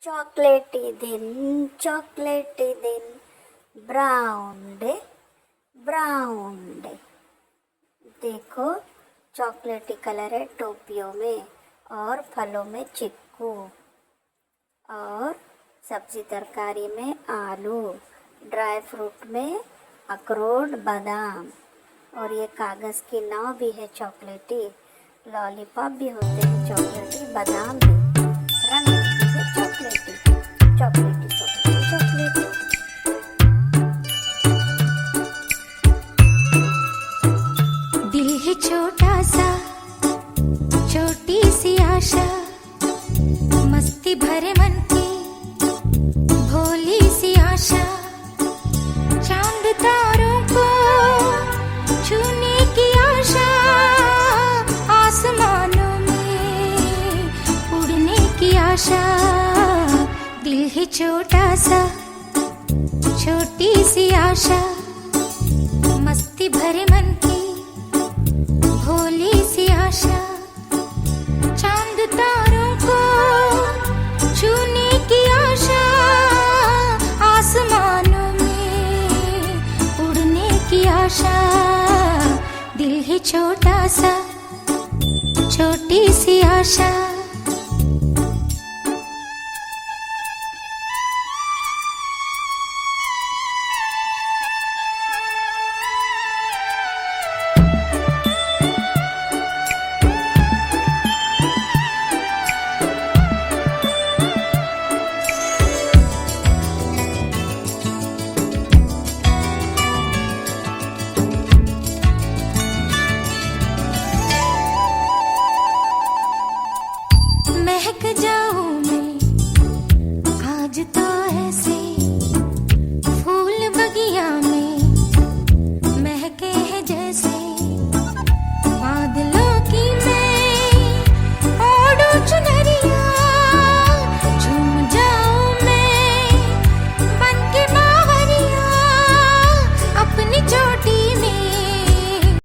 चॉकलेटी दिन brown day. देखो चॉकलेटी कलर है टोपियों में और फलों में चिक्कू और सब्जी तरकारी में आलू, ड्राई फ्रूट में अखरोट बादाम और ये कागज़ की नाव भी है चॉकलेटी, लॉलीपॉप भी होते हैं चॉकलेटी, बादाम भी रंग होती है चॉकलेटी चॉकलेटी चॉकलेटी चॉकलेटी। दिल है छोटा सा, छोटी सी आशा, मस्ती भरे मन की भोली सी आशा, चांद तारों को छूने की आशा, आसमानों में उड़ने की आशा। दिल है छोटा सा, छोटी सी आशा, मस्ती भरे मन की भोली सी आशा, चांद तारों को छूने की आशा, आसमानों में उड़ने की आशा। दिल है छोटा सा, छोटी सी आशा।